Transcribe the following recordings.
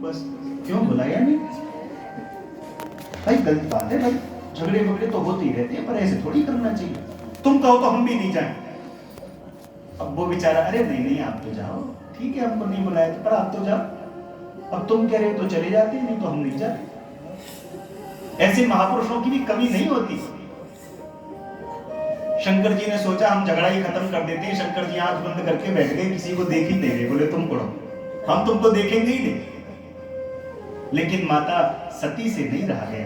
बस। क्यों बुलाया नहीं? भाई गलत बात है भाई, झगड़े वगड़े तो होते ही रहते हैं, पर ऐसे थोड़ी करना चाहिए। तुम कहो तो हम भी नहीं जाए। अब वो बेचारा, अरे नहीं नहीं आप तो जाओ, ठीक है हमको नहीं बुलाया तो, पर आप तो जाओ। अब तुम कह रहे हो तो चले जाते, नहीं तो हम नहीं जाते। ऐसे महापुरुषों की भी कमी नहीं होती। शंकर जी ने सोचा हम झगड़ा ही खत्म कर देते हैं। शंकर जी आंख बंद करके बैठ गए, किसी को देख ही नहीं रहे। बोले तुम पढ़ो, हम तुमको देखेंगे ही नहीं। लेकिन माता सती से नहीं रहा गया।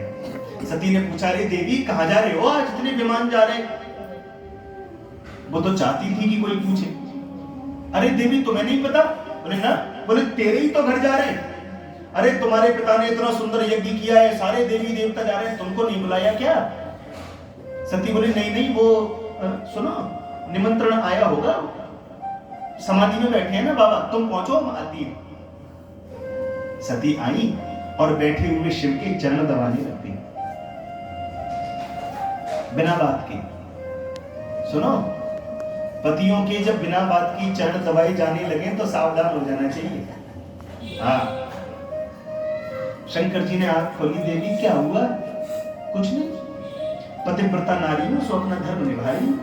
सती ने पूछा, रे देवी कहां जा रहे हो आज, इतने विमान जा रहे? वो तो चाहती थी कि कोई पूछे। अरे देवी तुम्हें नहीं पता? बोले ना। बोले तेरे ही तो घर जा रहे हैं। अरे तुम्हारे पिता ने इतना सुंदर यज्ञ किया है, सारे देवी देवता जा रहे हैं, तुमको नहीं बुलाया क्या? सती बोली नहीं नहीं, वो सुनो निमंत्रण आया होगा, समाधि में बैठे हैं ना बाबा, तुम पहुंचो हम आती है। सती आई और बैठे हुए शिव के चरण दबाने लगती, बिना बात के। सुनो, पतियों के जब बिना बात की चरण दबाए जाने लगे तो सावधान हो जाना चाहिए। हाँ, शंकर जी ने आंख खोली, देवी क्या हुआ? कुछ नहीं, पतिव्रता नारी हूं, सो अपना धर्म निभा रही हूं।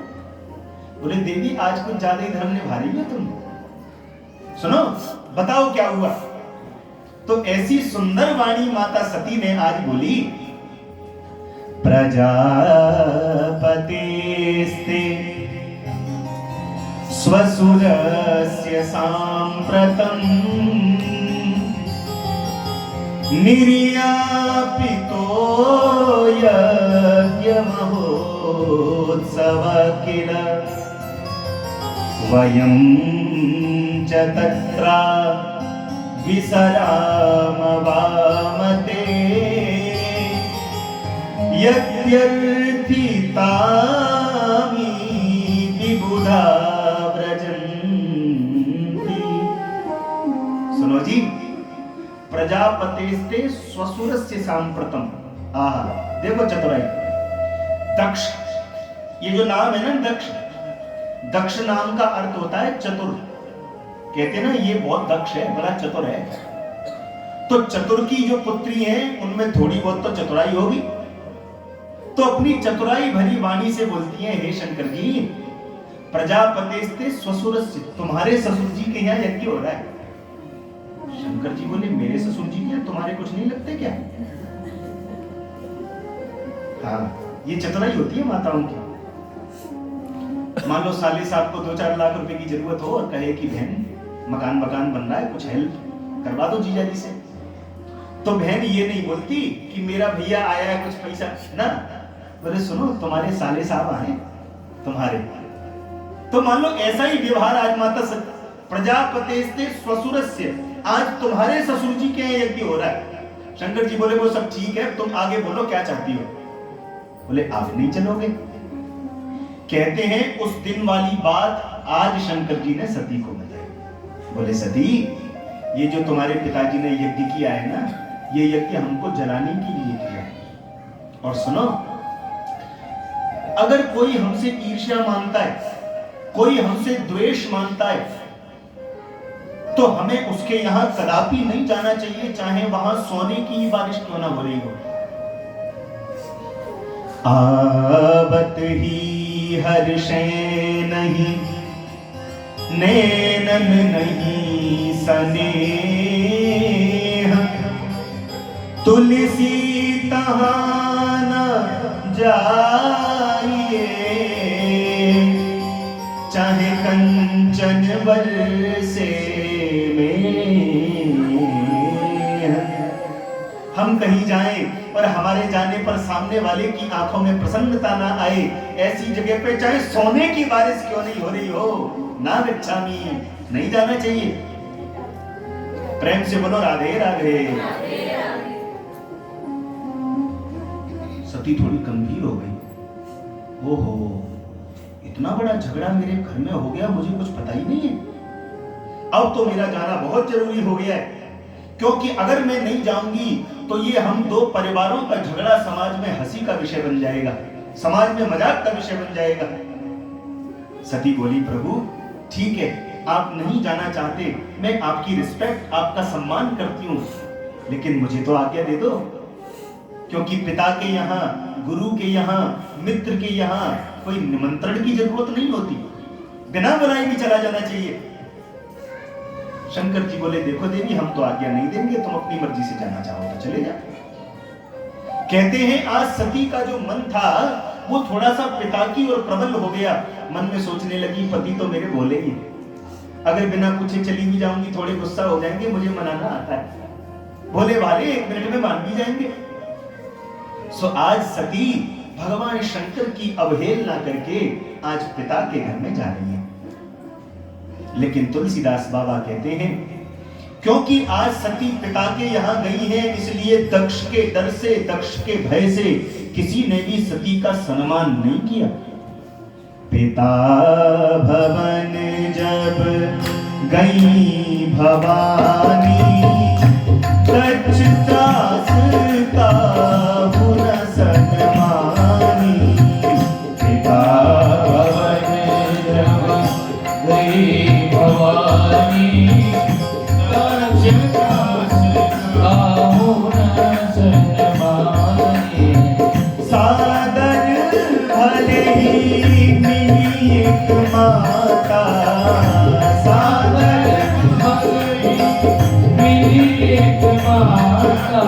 बोले देवी आज कुछ ज्यादा ही धर्म निभा रही हो तुम। सुनो बताओ क्या हुआ? तो ऐसी सुंदर वाणी माता सती ने आज बोली, प्रजापतिस्ते स्वसुरस्य सांप्रतम् निर्यापितो यज्ञमहोत्सव किल वयं च तत्र विसराम वामते यद्यर्थितामि विबुधा व्रजन्ति। सुनो जी, प्रजापतेस्ते स्वसुरस्य सांप्रतम्। आहा, देखो चतुराई। दक्ष, ये जो नाम है ना दक्ष, दक्ष नाम का अर्थ होता है चतुर। कहते हैं ना ये बहुत दक्ष है, बड़ा चतुर है। तो चतुर की जो पुत्री है उनमें थोड़ी बहुत तो चतुराई होगी। तो अपनी चतुराई भरी वाणी से बोलती है, हे शंकर जी, प्रजापतेस्ते स्वसुरस्य, तुम्हारे ससुर जी के यहाँ यज्ञ हो रहा है। शंकर जी बोले, मेरे ससुर जी के तुम्हारे कुछ नहीं लगते क्या? हाँ, ये चतुराई होती है माताओं की। मान लो साले साहब को 2-4 लाख रुपए की जरूरत हो और कहे कि बहन मकान बन रहा है, कुछ हेल्प करवा दो जीजा जी से। तो बहन ये नहीं बोलती कि मेरा भैया आया है कुछ पैसा ना। बोले सुनो, तुम्हारे साले साहब आए तुम्हारे। तो मान लो ऐसा ही व्यवहार आज माता प्रजापतेस्ते स्वसुरस्य, आज तुम्हारे ससुर जी के यज्ञ हो रहा है। शंकर जी बोले वो सब ठीक है, तुम आगे बोलो क्या चाहती हो? बोले आप नहीं चलोगे? कहते हैं उस दिन वाली बात आज शंकर जी ने सती को बताई। बोले सती, ये जो तुम्हारे पिताजी ने यज्ञ किया है ना, ये यज्ञ हमको जलाने के लिए किया है। और सुनो, अगर कोई हमसे ईर्ष्या मानता है, कोई हमसे द्वेष मानता है, तो हमें उसके यहां कदापि नहीं जाना चाहिए, चाहे वहां सोने की ही बारिश क्यों ना हो रही हो। आवत ही हर्षे नहीं, नैनन नहीं स्नेह, तुलसी तहां न जाइए, चाहे कंचन बरसे में। हम कहीं जाएं और हमारे जाने पर सामने वाले की आंखों में प्रसन्नता ना आए, ऐसी जगह पे चाहे सोने की बारिश क्यों नहीं हो रही हो, ना गच्छामि, नहीं जाना चाहिए। प्रेम से बोलो राधे राधे। सती थोड़ी गंभीर हो गई। ओहो, इतना बड़ा झगड़ा मेरे घर में हो गया, मुझे कुछ पता ही नहीं है। अब तो मेरा जाना बहुत जरूरी हो गया है, क्योंकि अगर मैं नहीं जाऊंगी तो ये हम दो परिवारों का झगड़ा समाज में हंसी का विषय बन जाएगा, समाज में मजाक का विषय बन जाएगा। सती बोली, प्रभु ठीक है, आप नहीं जाना चाहते, मैं आपकी रिस्पेक्ट, आपका सम्मान करती हूँ, लेकिन मुझे तो आज्ञा दे दो, क्योंकि पिता के यहाँ, गुरु के यहाँ, मित्र के यहाँ कोई निमंत्रण की जरूरत नहीं होती, बिना बुलाए भी चला जाना चाहिए। शंकर जी बोले, देखो देवी, हम तो आज्ञा नहीं देंगे, तुम अपनी मर्जी से जाना चाहो तो चले जाओ। कहते हैं आज सती का जो मन था वो थोड़ा सा पिता की ओर प्रबल हो गया। मन में सोचने लगी, पति तो मेरे भोले ही, अगर बिना पूछे चली भी जाऊंगी थोड़े गुस्सा हो जाएंगे, मुझे मनाना आता है, भोले वाले 1 मिनट में मान भी जाएंगे। सो आज सती भगवान शंकर की अवहेलना करके आज पिता के घर में जा रही है। लेकिन तुलसीदास बाबा कहते हैं, क्योंकि आज सती पिता के यहां गई है, इसलिए दक्ष के डर से, दक्ष के भय से किसी ने भी सती का सम्मान नहीं किया। पिता भवन जब गई भवानी, दक्ष त्रास का पुन सन्मानी। पिता भवन जब गई भवानी, दक्ष त्रास का पुन सन्मानी। सादर भले ही मिली एक माता, सादर भले मिली एक माता,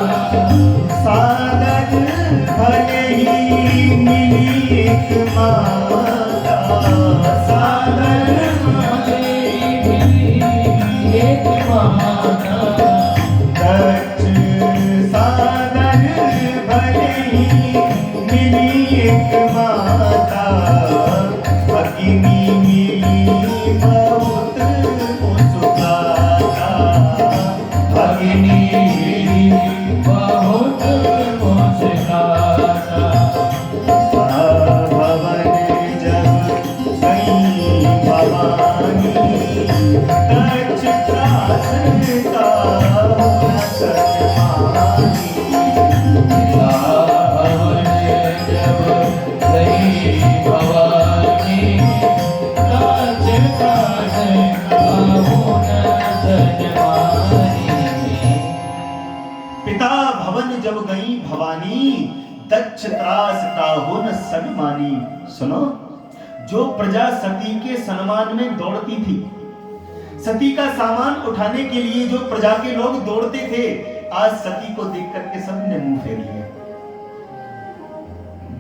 सादर भले ही मिली एक माता, सादर भले ही मिली एक माता। दक्ष सादर भले ही मिली एक माता, भगिनी मिली बहुत मुस्कुराता, भगिनी मिली बहुत मुस्कुराता। भवन जब गई भवानी, दक्ष त्रास का पुन सन्मानी। भवन जब गई भवानी, दक्ष त्रास का पुन सन्मानी। पिता भवन जब गई भवानी, दक्ष त्रास काहू न सन्मानी। सुनो, जो प्रजा सती के सम्मान में दौड़ती थी, सती का सामान उठाने के लिए जो प्रजा के लोग दौड़ते थे, आज सती को देख करके सबने मुंह फेर लिया।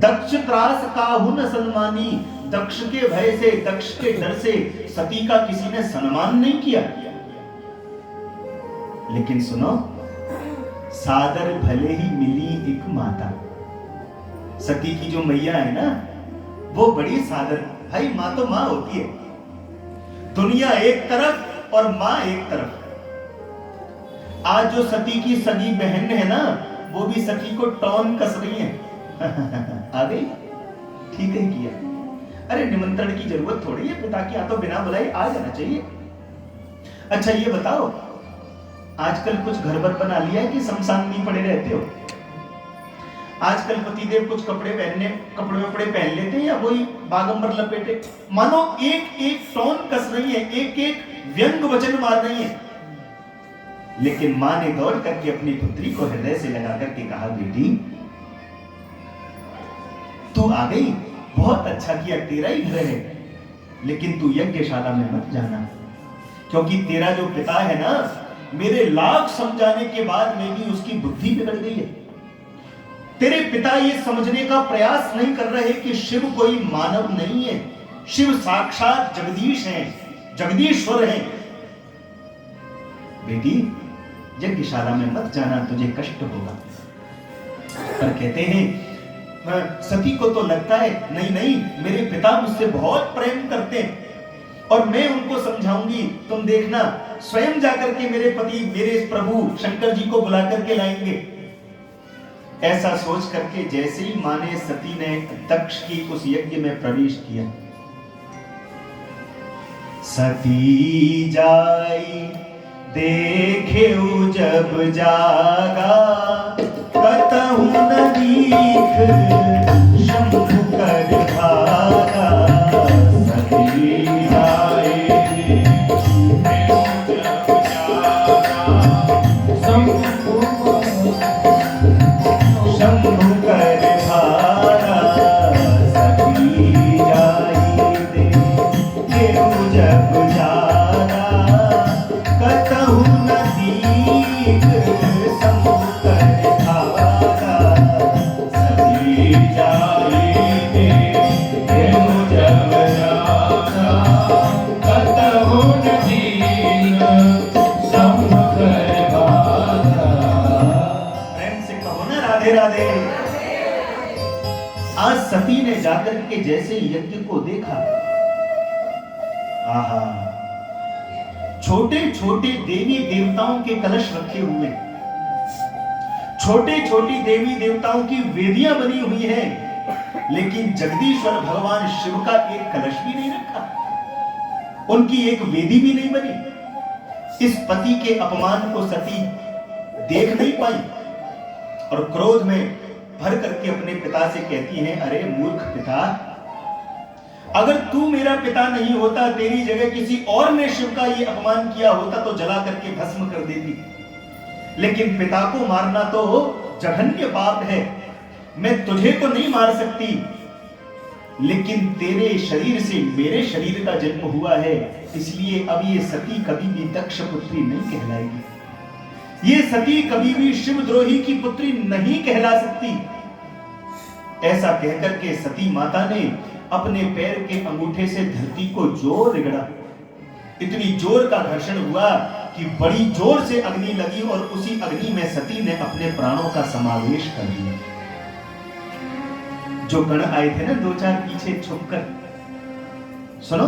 दक्ष त्रास काहू न सन्मानी, दक्ष के भय से, दक्ष के डर से सती का किसी ने सम्मान नहीं किया। लेकिन सुनो, सादर भले ही मिली एक माता। सती की जो मैया है ना, वो बड़ी सादर। भाई मां तो मां होती है, दुनिया एक तरफ और मां एक तरफ। आज जो सती की सगी बहन है ना, वो भी सती को टॉन कस रही है। आ गई, ठीक है किया। अरे निमंत्रण की जरूरत थोड़ी है, पिता के यहाँ तो बिना बुलाए आ जाना चाहिए। अच्छा ये बताओ, आजकल कुछ घर भर बना लिया है कि शमशान में पड़े रहते हो? आजकल पतिदेव कुछ कपड़े वपड़े पहन लेते हैं या वही बागंबर लपेटे, मानो एक एक टोन कस रही है, एक एक व्यंग वचन मार रही है। लेकिन मां ने दौड़ करके अपनी पुत्री को हृदय से लगा करके कहा, बेटी तू आ गई, बहुत अच्छा किया, तेरा ही घर है, लेकिन तू यज्ञशाला में मत जाना, क्योंकि तेरा जो पिता है ना, मेरे लाख समझाने के बाद में भी उसकी बुद्धि बिगड़ गई है। तेरे पिता ये समझने का प्रयास नहीं कर रहे कि शिव कोई मानव नहीं है, शिव साक्षात जगदीश हैं, जगदीश्वर हैं। बेटी यज्ञशाला में मत जाना, तुझे कष्ट होगा। पर कहते हैं सती को तो लगता है नहीं नहीं, मेरे पिता मुझसे बहुत प्रेम करते हैं और मैं उनको समझाऊंगी, तुम देखना स्वयं जाकर के मेरे पति, मेरे प्रभु शंकर जी को बुला करके लाएंगे। ऐसा सोच करके जैसे ही मां ने, सती ने दक्ष की उस यज्ञ में प्रवेश किया, सती जाई देखे जब जागा, कतहु न दीख शंभु कर भागा। सती जाई देखे जब जागा, शंभु एक समुद्र धारा, सती जाए प्रेम जब जाता कतहु न दीन समुख बाधा। प्रेम से कहो ना राधे राधे। आज सती ने जाकर के जैसे यज्ञ को देखा, आहा, छोटे छोटे देवी देवताओं के कलश रखे हुए, छोटे छोटी देवी देवताओं की वेदियां बनी हुई हैं, लेकिन जगदीश्वर भगवान शिव का एक कलश भी नहीं रखा, उनकी एक वेदी भी नहीं बनी। इस पति के अपमान को सती देख नहीं पाई और क्रोध में भर करके अपने पिता से कहती हैं, अरे मूर्ख पिता, अगर तू मेरा पिता नहीं होता, तेरी जगह किसी और ने शिव का ये अपमान किया होता तो जला करके भस्म कर देती, लेकिन पिता को मारना तो जघन्य पाप है। मैं तुझे तो नहीं मार सकती, लेकिन तेरे शरीर से मेरे शरीर का जन्म हुआ है, इसलिए अब ये सती कभी भी दक्ष पुत्री नहीं कहलाएगी, ये सती कभी भी शिवद्रोही की पुत्री नहीं कहला सकती। ऐसा कहकर के सती माता ने अपने पैर के अंगूठे से धरती को जोर रगड़ा, इतनी जोर का घर्षण हुआ कि बड़ी जोर से अग्नि लगी और उसी अग्नि में सती ने अपने प्राणों का समावेश कर दिया। जो गण आए थे ना दो चार पीछे छुपकर, सुनो,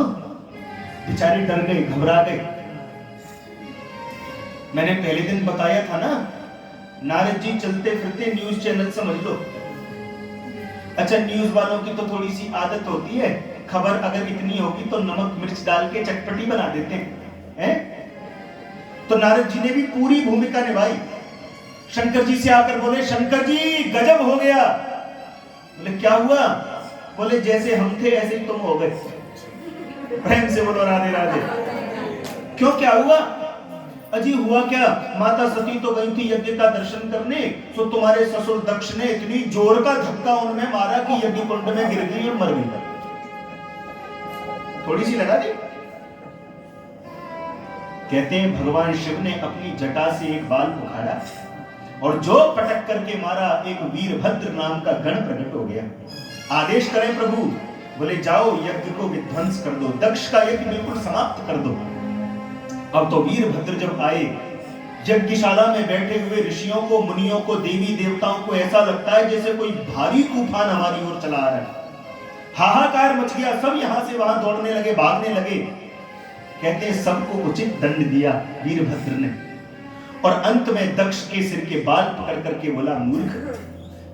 बेचारे डर गए, घबरा गए। मैंने पहले दिन बताया था ना, नारद जी चलते फिरते न्यूज चैनल समझ लो। अच्छा, न्यूज वालों की तो थोड़ी सी आदत होती है, खबर अगर इतनी होगी तो नमक मिर्च डाल के चटपटी बना देते हैं। तो नारद जी ने भी पूरी भूमिका निभाई। शंकर जी से आकर बोले, शंकर जी गजब हो गया। बोले क्या हुआ? बोले जैसे हम थे ऐसे ही तुम हो गए। प्रेम से बोलो राधे राधे। क्यों, क्या हुआ? अजी हुआ क्या, माता सती तो गई थी यज्ञ का दर्शन करने, तो तुम्हारे ससुर दक्ष ने इतनी जोर का धक्का उनमें मारा कि यज्ञ कुंड में गिर गई और मर गई। थोड़ी सी लगा दी। कहते हैं भगवान शिव ने अपनी जटा से एक बाल उखाड़ा और जो पटक करके मारा, एक वीरभद्र नाम का गण प्रकट हो गया। आदेश करें प्रभु। बोले जाओ यज्ञ को विध्वंस कर दो, दक्ष का यज्ञ बिल्कुल समाप्त कर दो। अब तो वीरभद्र जब आए, यज्ञशाला में बैठे हुए ऋषियों को, मुनियों को, देवी देवताओं को ऐसा लगता है जैसे कोई भारी तूफान हमारी ओर चला आ रहा है। हाहाकार मच गया, सब यहां से वहां दौड़ने लगे, भागने लगे। कहते हैं सबको उचित दंड दिया वीरभद्र ने, और अंत में दक्ष के सिर के बाल पकड़ करके बोला, मूर्ख,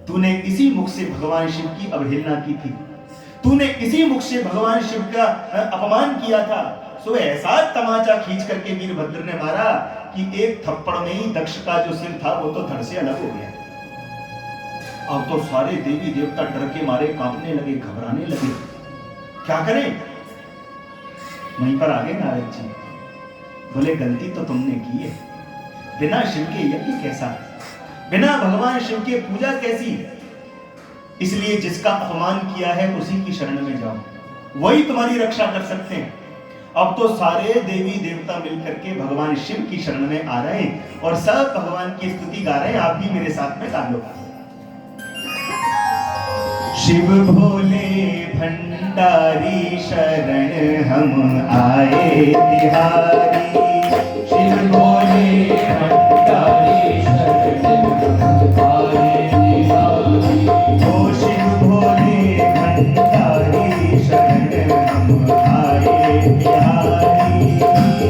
तूने इसी मुख से भगवान शिव की अवहेलना की थी, तूने इसी मुख से भगवान शिव का अपमान किया था। सो ऐसा तमाचा खींच करके वीरभद्र ने मारा कि एक थप्पड़ में ही दक्ष का जो सिर था वो तो धड़ से अलग हो गया। अब तो सारे देवी देवता डर के मारे कांपने लगे, घबराने लगे। क्या करें? वहीं पर आगे नारद जी बोले, गलती तो तुमने की है, बिना शिव के यज्ञ कैसा, बिना भगवान शिव के पूजा कैसी, इसलिए जिसका अपमान किया है उसी की शरण में जाओ, वही तुम्हारी रक्षा कर सकते हैं। अब तो सारे देवी देवता मिलकर के भगवान शिव की शरण में आ रहे हैं और सब भगवान की स्तुति गा रहे हैं। आप भी मेरे साथ में गा लो। शिव भोले भंडारी शरण हम आए तिहारी, शिव भोले भंडारी शरण हम आए तिहारी। ओ शिव भोले भंडारी शरण हम आए तिहारी,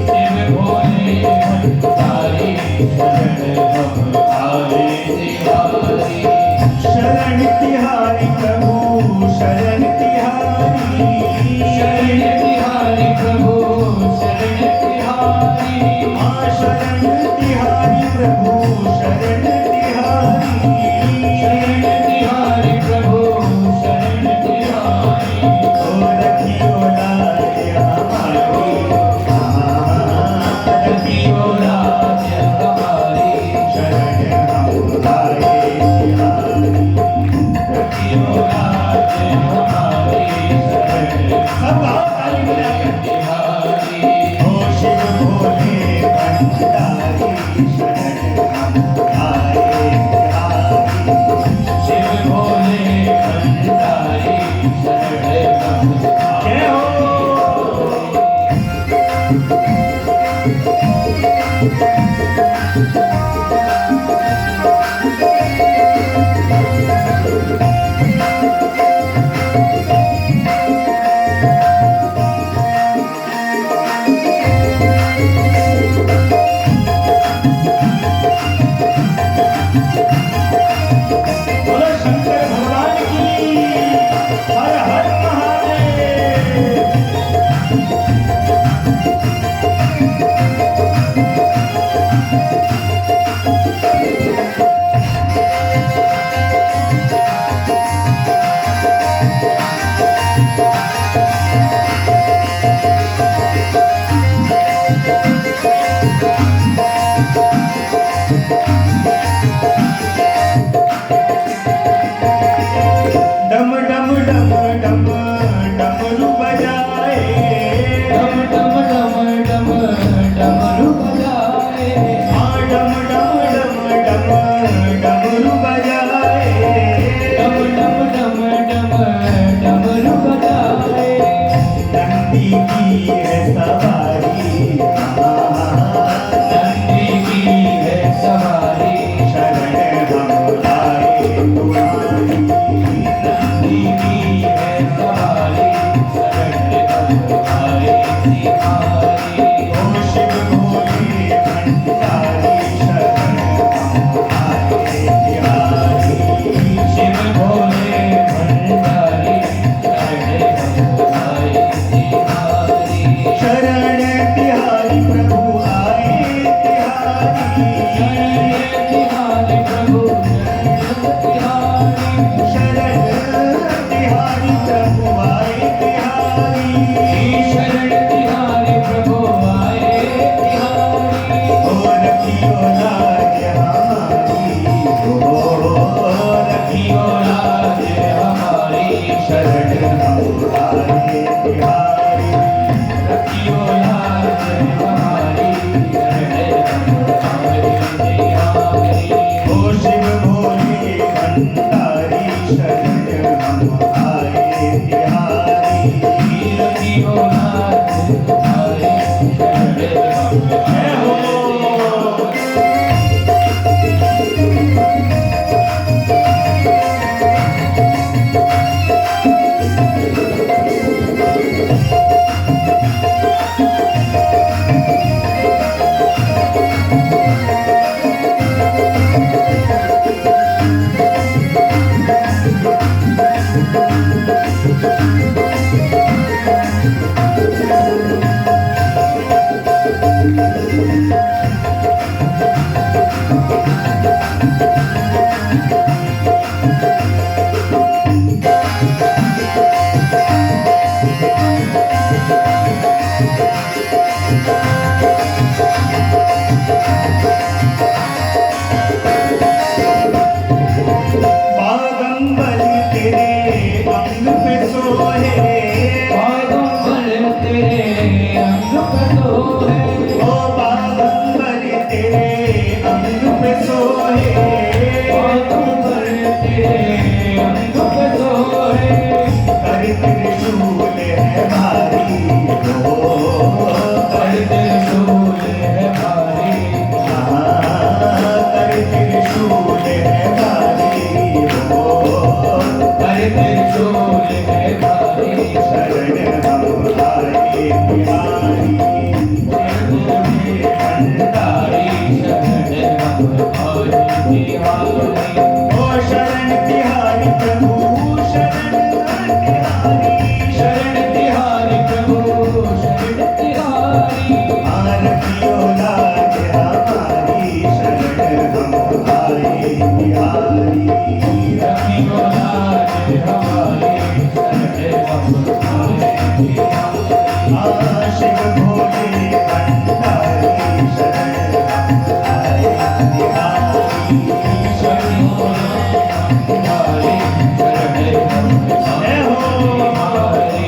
शिव भोले भंडारी शरण हम आए तिहारी। शरण तिहारी प्रभु शरण तिहारी, शरण तिहारी प्रभु शरण तिहारी। मां शरण तिहारी प्रभु शरण तिहारी, शरण तिहारी प्रभु शरण तिहारी। ओ रखियो लाज हमारी, रखियो लाज हमारी, शरण हम आए तिहारी। तिहारी प्रभु शरण तिहारी प्रभु आए तिहारी शरण तिहारी प्रभु आए तिहारी ओ रखियो लाज हमारी ओ रखियो लाज हमारी शरण हम आए तिहारी रखियो लाज हमारी ओ शिव भोले भंडारी शरण हम आए तिहारी रखियो लाज हमारी जय हो बागंबर तेरे अंग पे सोहे बागंबर तेरे अंग पे सोहे ओ बागंबर तेरे अंग पे सोहे बागंबर तेरे अंग पे सोहे कर त्रिशूल है भारी ओ कर त्रिशूल है भारी कर त्रिशूल है भारी ओ कर त्रिशूल है भारी शरण हम आए तिहारी भंडारी शरण हम आए तिहारी ओ शरण तिहारी प्रभु शरण तिहारी शरण तिहारी प्रभु शरण तिहारी आरतियो लाज हमारी शरण हम आए तिहारी रखियो लाज हमारी शरण हम आए तिहारी शिव भोले भंडारी शरण हम आए तिहारी शरण तिहारी शरण हम जय हो आए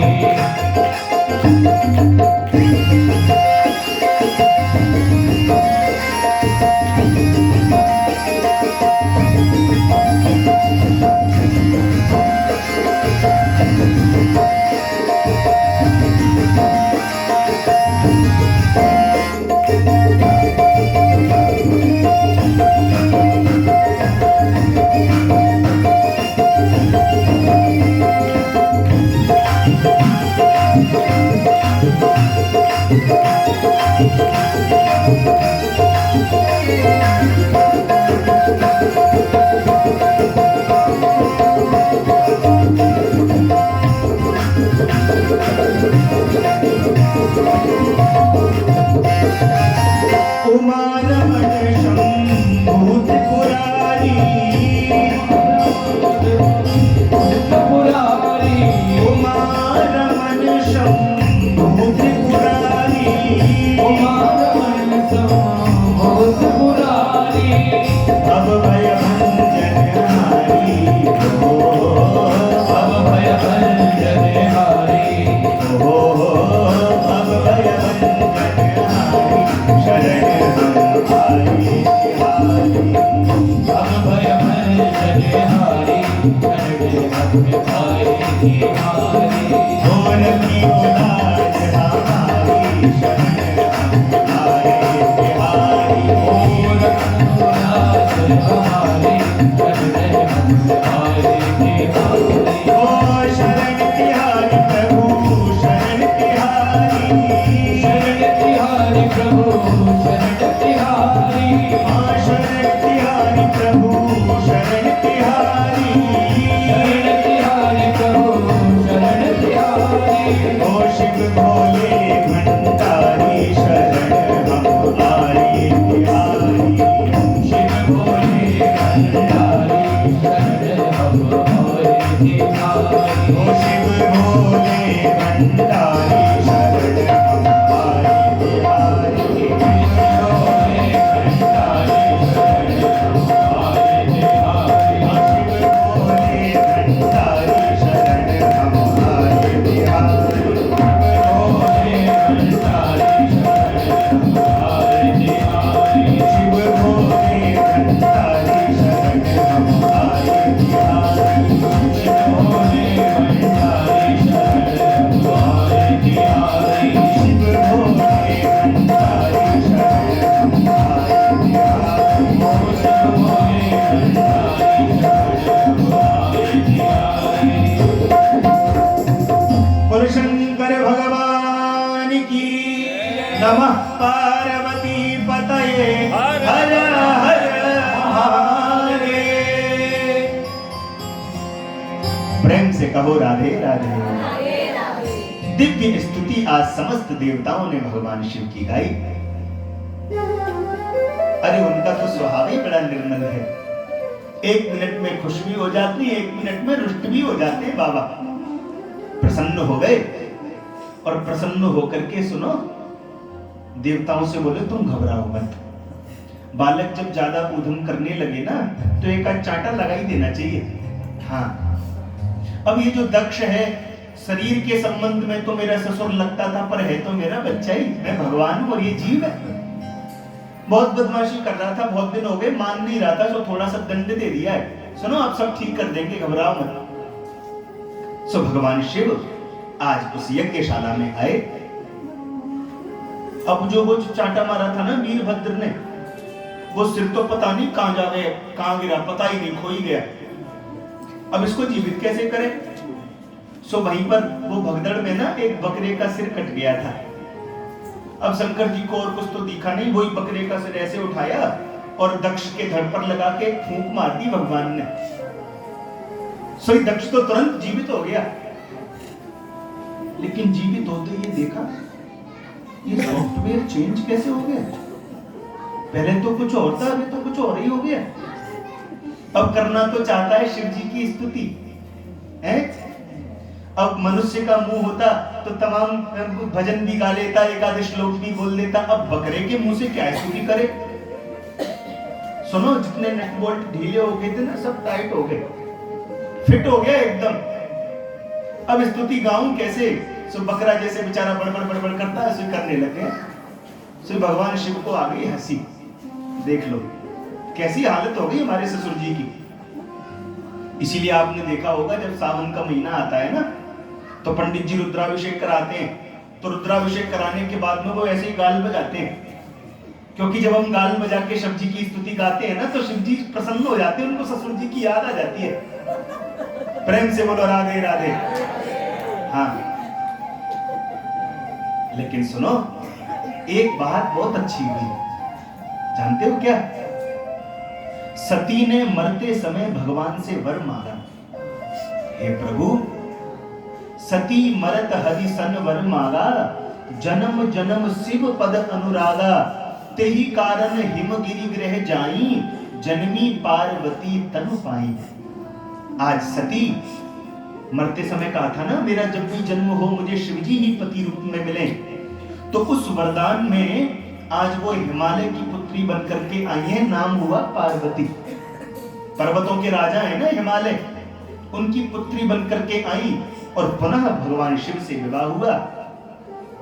उमा रमण शंभूत पुरारी पुरारी उमा रमण शंभूत पुरारी उमारमण संभूत पुरारी अब भय भंजन हारी हो अब भय भंजन हारी हो अब भय भंजन हारी शरण हम आए तिहारी अब भय भंजन हारी शरण हम आए तिहारी ढोल की लाज हमारी शरण हम आए तिहारी ओम रघुनाथ हमारी शरण हम आए तिहारी ओ शरण तिहारी प्रभु शरण तिहारी शरण तिहारी प्रभु शरण तिहारी शरण तिहारी प्रभु शरण तिहारी शरण तिहारी प्रभु शरण तिहारी नमः पार्वती पतये हर हर महादेव। प्रेम से कहो राधे राधे। दिव्य स्तुति आज समस्त देवताओं ने भगवान शिव की गाई। अरे उनका तो स्वभाव ही बड़ा निर्मल है। 1 मिनट में खुश भी हो जाती है, 1 मिनट में रुष्ट भी हो जाते हैं बाबा। प्रसन्न हो गए और प्रसन्न होकर के सुनो देवताओं से बोले तुम घबराओ मत। बालक जब ज्यादा ऊधम करने लगे ना तो एक आध चांटा लगा ही देना चाहिए। हाँ, अब ये जो दक्ष है शरीर के संबंध में तो मेरा ससुर लगता था, पर है तो मेरा बच्चा ही। मैं भगवान हूं और ये जीव है। बहुत बदमाशी कर रहा था, बहुत दिन हो गए, मान नहीं रहा था, तो थोड़ा सा दंड दे दिया है। सुनो आप सब ठीक कर देंगे, घबराओ मत। सो भगवान शिव आज उस यज्ञशाला में आए। अब जो वो चांटा मारा था ना वीरभद्र ने, वो सिर तो पता नहीं कहां जा गया, कहां गिरा पता ही नहीं, खो ही गया। अब इसको जीवित कैसे करें? सो वहीं पर वो भगदड़ में ना एक बकरे का सिर कट गया था। अब शंकर जी को और कुछ तो दिखा नहीं, वही बकरे का सिर ऐसे उठाया और दक्ष के धड़ पर लगा के फूंक मार दी भगवान ने। सो दक्ष तो तुरंत जीवित हो गया। लेकिन जीवित होते ये देखा ये सॉफ्टवेयर चेंज कैसे हो गया? पहले तो कुछ और था, अभी तो कुछ और ही हो गया। अब करना तो चाहता है शिव जी की स्तुति है। अब मनुष्य का मुंह होता तो तमाम भजन भी गा लेता, एकादश श्लोक भी बोल देता। अब बकरे के मुंह से क्या स्तुति करे? सुनो जितने नट बोल्ट ढीले हो गए थे ना सब टाइट हो गए, फिट हो गया एकदम। अब स्तुति गाऊं कैसे? सो बकरा जैसे बेचारा बड़बड़ करता है ऐसे करने लगे। सो भगवान शिव को आ गई हंसी। देख लो कैसी हालत हो गई हमारे ससुर जी की। इसीलिए आपने देखा होगा जब सावन का महीना आता है ना तो पंडित जी रुद्राभिषेक कराते हैं। तो रुद्राभिषेक कराने के बाद में वो ऐसे ही गाल बजाते हैं, क्योंकि जब हम गाल बजा के शिव जी की स्तुति गाते हैं ना तो शिव जी प्रसन्न हो जाते हैं, उनको ससुर जी की याद आ जाती है। प्रेम से बोलो राधे राधे। हाँ, लेकिन सुनो एक बात बहुत अच्छी हुई, जानते हो क्या? सती ने मरते समय भगवान से वर मांगा, हे प्रभु सती मरत हरि सन वर मांगा, जन्म जन्म शिव पद अनुरागा, तेहि कारण हिमगिरि ग्रह जाई, जन्मी पार्वती तनु पाई। आज सती मरते समय कहा था ना मेरा जब भी जन्म हो मुझे शिवजी ही पति रूप में मिले। तो उस वरदान में आज वो हिमालय की पुत्री बनकर के आई है, नाम हुआ पार्वती। पर्वतों के राजा है ना हिमालय, उनकी पुत्री बनकर के आई और पुनः भगवान शिव से विवाह हुआ।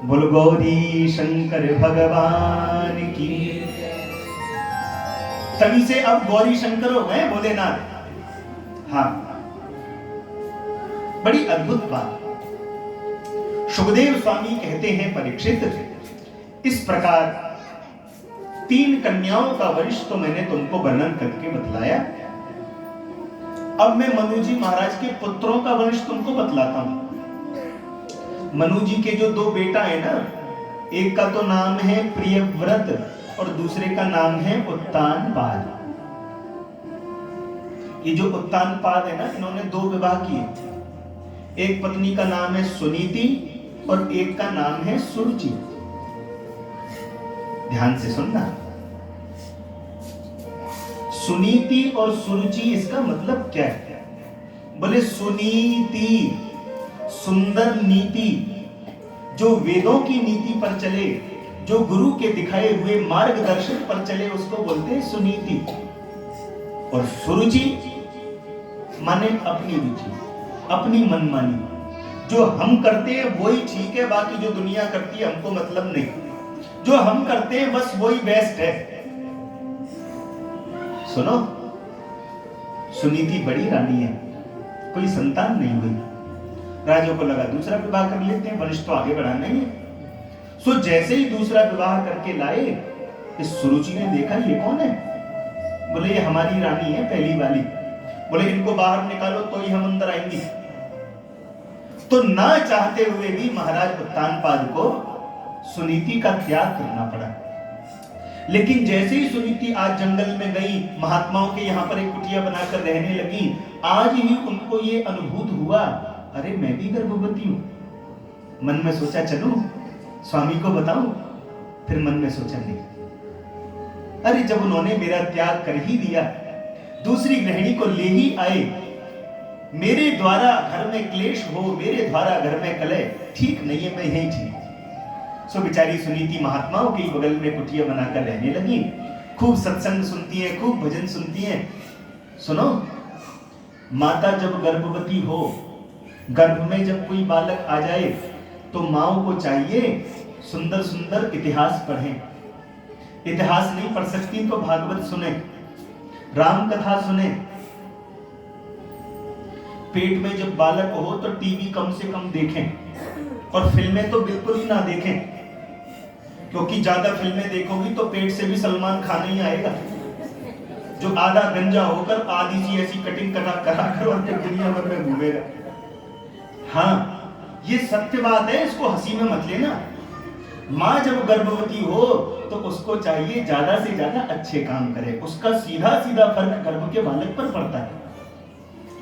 बोल गौरी शंकर भगवान की। तभी से अब गौरी शंकर हो गए भोलेनाथ। हाँ, बड़ी अद्भुत बात। सुखदेव स्वामी कहते हैं परीक्षित, इस प्रकार 3 कन्याओं का वंश तो मैंने तुमको वर्णन करके बतलाया। अब मैं मनु जी महाराज के पुत्रों का वंश तुमको बतलाता हूं। मनु जी के जो 2 बेटा है ना, एक का तो नाम है प्रियव्रत और दूसरे का नाम है उत्तानपाद। ये जो उत्तानपाद है ना, इन्होंने 2 विवाह किए। एक पत्नी का नाम है सुनीति और एक का नाम है सुरुचि। ध्यान से सुनना, सुनीति और सुरुचि इसका मतलब क्या है? बोले सुनीति सुंदर नीति, जो वेदों की नीति पर चले, जो गुरु के दिखाए हुए मार्गदर्शन पर चले, उसको बोलते हैं सुनीति। और सुरुचि माने अपनी रुचि, अपनी मनमानी। जो हम करते हैं वही ठीक है, बाकी जो दुनिया करती है हमको मतलब नहीं। जो हम करते हैं बस वही बेस्ट है। सुनो, सुनीति बड़ी रानी है, कोई संतान नहीं हुई। राजों को लगा दूसरा विवाह कर लेते हैं, वंश तो आगे बढ़ाना ही है। सो जैसे ही दूसरा विवाह करके लाए, इस सुरुचि ने देखा ये कौन है? बोले ये हमारी रानी है पहली वाली। बोले इनको बाहर निकालो तो ही हम अंदर आएंगी। तो ना चाहते हुए भी महाराज उत्तानपाद को सुनीति का त्याग करना पड़ा। लेकिन जैसे ही सुनीति आज जंगल में गई, महात्माओं के यहाँ पर एक कुटिया बनाकर रहने लगी, आज ही उनको ये अनुभूत हुआ, अरे मैं भी गर्भवती हूं। मन में सोचा चलूं स्वामी को बताऊं, फिर मन में सोचा नहीं, अरे जब उन्होंने मेरा त्याग कर ही दिया, दूसरी गृहिणी को ले ही आए, मेरे द्वारा घर में क्लेश हो, मेरे द्वारा घर में कलह, ठीक नहीं है, मैं यही ठीक। सो बेचारी सुनीति महात्माओं के बगल में कुटिया बनाकर रहने लगी, खूब सत्संग सुनती है, खूब भजन सुनती है। सुनो, माता जब गर्भवती हो, गर्भ में जब कोई बालक आ जाए, तो माओं को चाहिए सुंदर सुंदर इतिहास पढ़ें। इतिहास नहीं पढ़ सकती तो भागवत सुने, राम कथा सुने। पेट में जब बालक हो तो टीवी कम से कम देखें, और फिल्में तो बिल्कुल ही ना देखें, क्योंकि ज्यादा फिल्में देखोगी तो पेट से भी सलमान खान ही आएगा, जो आधा गंजा होकर आधी सी ऐसी कटिंग करा कर और फिर दुनिया भर में घूमेगा। हाँ, ये सत्य बात है, इसको हंसी में मत लेना। माँ जब गर्भवती हो तो उसको चाहिए ज्यादा से ज्यादा अच्छे काम करे, उसका सीधा सीधा फर्क गर्भ के बालक पर पड़ता है।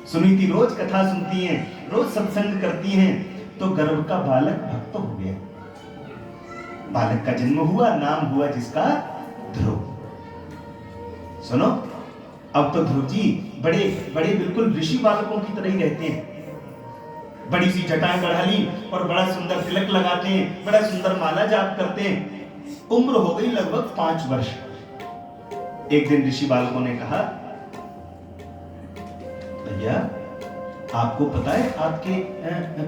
सुनीति रोज कथा सुनती हैं, रोज सत्संग करती हैं, तो गर्भ का बालक भक्त हो गया। बालक का जन्म हुआ, नाम हुआ जिसका ध्रुव। सुनो, अब तो ध्रुव जी बड़े बड़े बिल्कुल ऋषि बालकों की तरह ही रहते हैं। बड़ी सी जटाएं बढ़ा ली और बड़ा सुंदर तिलक लगाते हैं, बड़ा सुंदर माला जाप करते हैं। उम्र हो गई लगभग 5 वर्ष। एक दिन ऋषि बालकों ने कहा, भैया आपको पता है आपके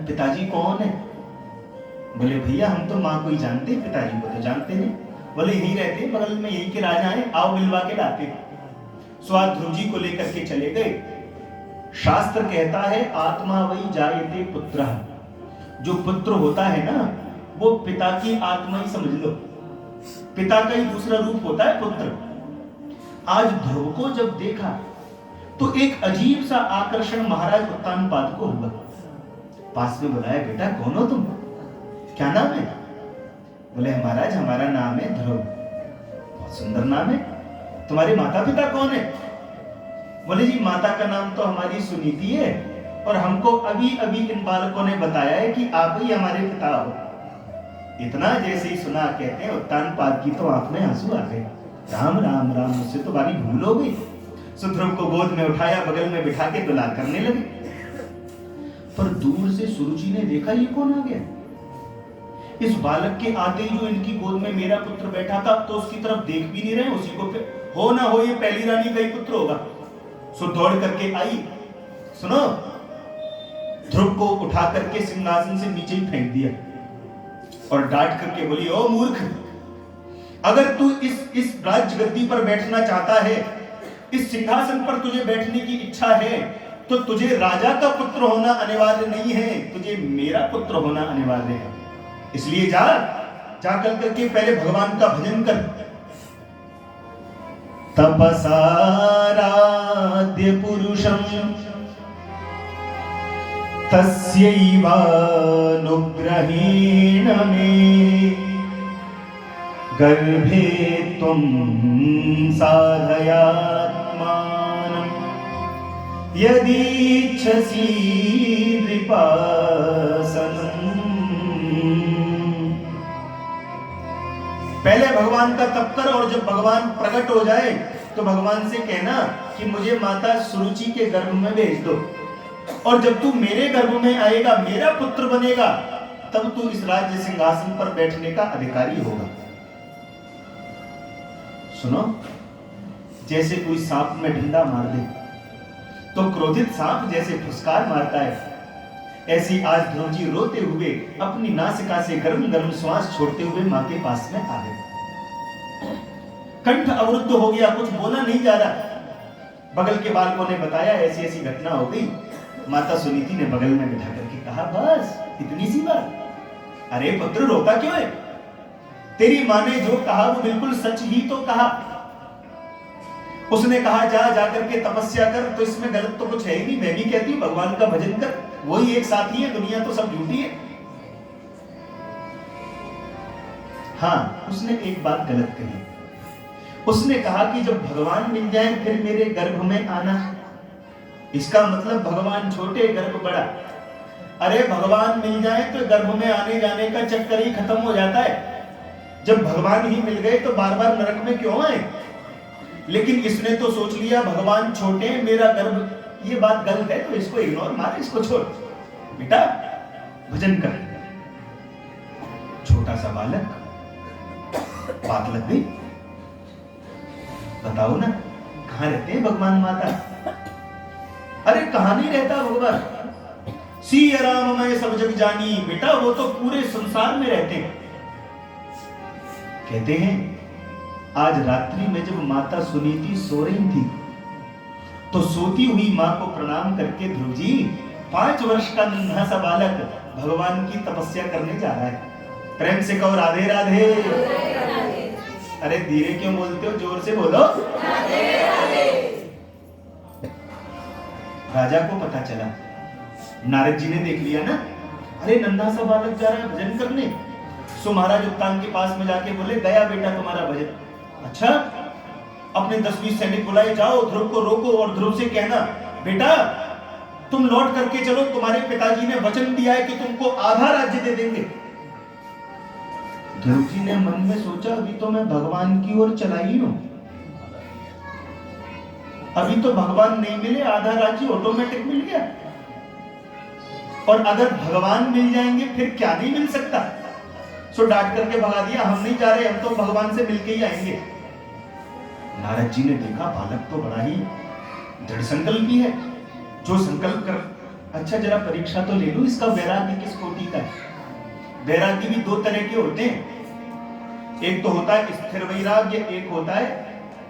पिताजी कौन है? बोले भैया हम तो माँ को ही जानते, पिताजी को तो जानते नहीं। बोले यही रहते, बगल में यही के राजा हैं, आओ मिलवा के लाते। स्वाद ध्रुव जी को लेकर के चले गए। शास्त्र कहता है आत्मा वही जायते पुत्र, जो पुत्र होता है ना, वो पिता की आत्मा ही समझ लो, पिता का ही दूसरा रूप होता है पुत्र। आज ध्रुव को जब देखा तो एक अजीब सा आकर्षण महाराज उत्तानपाद को हुआ। पास में बुलाया, बेटा कौन हो तुम, क्या नाम है? बोले महाराज हमारा नाम है ध्रुव। बहुत सुंदर नाम है, तुम्हारे माता पिता कौन है? बोले जी माता का नाम तो हमारी सुनीति है, और हमको अभी अभी इन बालकों ने बताया है कि आप ही हमारे पिता हो। इतना जैसे ही सुना, कहते हैं उत्तानपाद की तो आंख में आंसू आ गए। राम राम राम, मुझसे तो बारी भूल हो गई। ध्रुव को गोद में उठाया, बगल में बिठा के दुलार करने लगे। पर दूर से सुरुचि ने देखा ये कौन आ गया। इस बालक के आते ही जो इनकी गोद में मेरा पुत्र बैठा था, तो उसकी तरफ देख भी नहीं रहे, उसी को हो ना हो ये पहली रानी का ही पुत्र होगा। सो दौड़ करके आई। सुनो, ध्रुव को उठा करके सिंहासन से नीचे ही फेंक दिया और डांट करके बोली, ओ मूर्ख, अगर तू इस राज्य गद्दी पर बैठना चाहता है, इस सिंहासन पर तुझे बैठने की इच्छा है, तो तुझे राजा का पुत्र होना अनिवार्य नहीं है, तुझे मेरा पुत्र होना अनिवार्य है। इसलिए जा करके पहले भगवान का भजन कर। तपसाराध्य पुरुषं तस्यैवानुग्रहेण मे गर्भे त्वं साधयात्मानं यदीच्छसि विपासनम्। पहले भगवान का तप कर, और जब भगवान प्रकट हो जाए तो भगवान से कहना कि मुझे माता सुरुचि के गर्भ में भेज दो, और जब तू मेरे गर्भ में आएगा, मेरा पुत्र बनेगा, तब तू इस राज्य सिंहासन पर बैठने का अधिकारी होगा। सुनो, जैसे कोई सांप में डंडा मार दे तो क्रोधित सांप जैसे फुसकार मारता है, ऐसी आज ध्रुव जी रोते हुए अपनी नासिका से गर्म गर्म श्वास छोड़ते हुए मां के पास में आ गए। कंठ अवरुद्ध हो गया, कुछ बोला नहीं जा रहा। बगल के बालकों ने बताया ऐसी ऐसी घटना हो गई। माता सुनीति ने बगल में बिठा करके कहा, बस इतनी सी बात? अरे पुत्र रोता क्यों है? तेरी मां ने जो कहा वो बिल्कुल सच ही तो कहा। उसने कहा जा करके तपस्या कर, तो इसमें गलत तो कुछ है ही नहीं। मैं भी कहती हूँ भगवान का भजन कर, वही एक साथी है, दुनिया तो सब झूठी है। हाँ, उसने एक बात गलत कही। उसने कहा कि जब भगवान मिल जाए फिर मेरे गर्भ में आना। इसका मतलब भगवान छोटे, गर्भ बड़ा। अरे भगवान मिल जाए तो गर्भ में आने जाने का चक्कर ही खत्म हो जाता है। जब भगवान ही मिल गए तो बार बार नरक में क्यों आए? लेकिन इसने तो सोच लिया भगवान छोटे, मेरा गर्भ। ये बात गलत है, तो इसको इग्नोर मार, इसको छोड़। बेटा भजन कर। छोटा सा बालक, बात लग गई। बताओ ना, कहां रहते हैं भगवान माता? अरे कहां नहीं रहता भगवान? सिया राम मैं सब जग जानी। बेटा वो तो पूरे संसार में रहते हैं। कहते हैं आज रात्रि में जब माता सुनीति सो रही थी तो सोती हुई मां को प्रणाम करके ध्रुव जी 5 वर्ष का नन्हा सा बालक भगवान की तपस्या करने जा रहा है। प्रेम से कहो राधे राधे। अरे धीरे क्यों बोलते हो, जोर से बोलो। राजा को पता चला, नारद जी ने देख लिया ना, अरे नन्हा सा बालक जा रहा है भजन करने। सो महाराज उत्तान के पास में जाके बोले, गया बेटा तुम्हारा भजन। अच्छा, अपने 10-20 सैनिक बुलाए, जाओ ध्रुव को रोको और ध्रुव से कहना बेटा तुम लौट करके चलो, तुम्हारे पिताजी ने वचन दिया है कि तुमको आधा राज्य दे देंगे। ध्रुव जी ने मन में सोचा, अभी तो मैं भगवान की ओर चला ही हूं, अभी तो भगवान नहीं मिले, आधा राज्य ऑटोमेटिक मिल गया। और अगर भगवान मिल जाएंगे फिर क्या नहीं मिल सकता। सो डांट करके भगा दिया, हम नहीं जा रहे, हम तो भगवान से मिलके ही आएंगे। नारद जी ने देखा बालक तो बड़ा ही दृढ़ संकल्पी है, जो संकल्प कर। अच्छा जरा परीक्षा तो ले लूं, इसका वैराग्य किस कोटि का है। वैराग्य भी 2 तरह के होते हैं, एक तो होता है स्थिर वैराग्य, एक होता है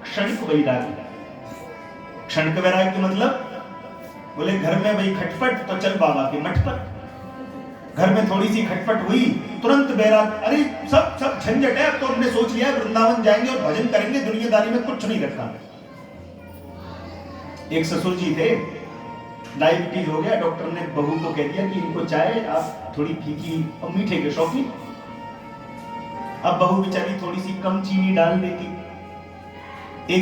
क्षणिक वैराग्य। क्षणिक वैराग्य मतलब बोले घर में भाई खटपट तो चल बाबा के मठ पर। घर में थोड़ी सी खटपट हुई तुरंत वैराग्य, अरे सब झंझट है, अब तो हमने सोच लिया वृंदावन जाएंगे और भजन करेंगे, दुनियादारी में कुछ नहीं रखा। एक ससुर जी थे, डायबिटीज हो गया, डॉक्टर ने बहू को कह दिया कि इनको चाय आप थोड़ी फीकी और मीठे के शौकीन। अब बहू बेचारी थोड़ी सी कम चीनी डाल देती,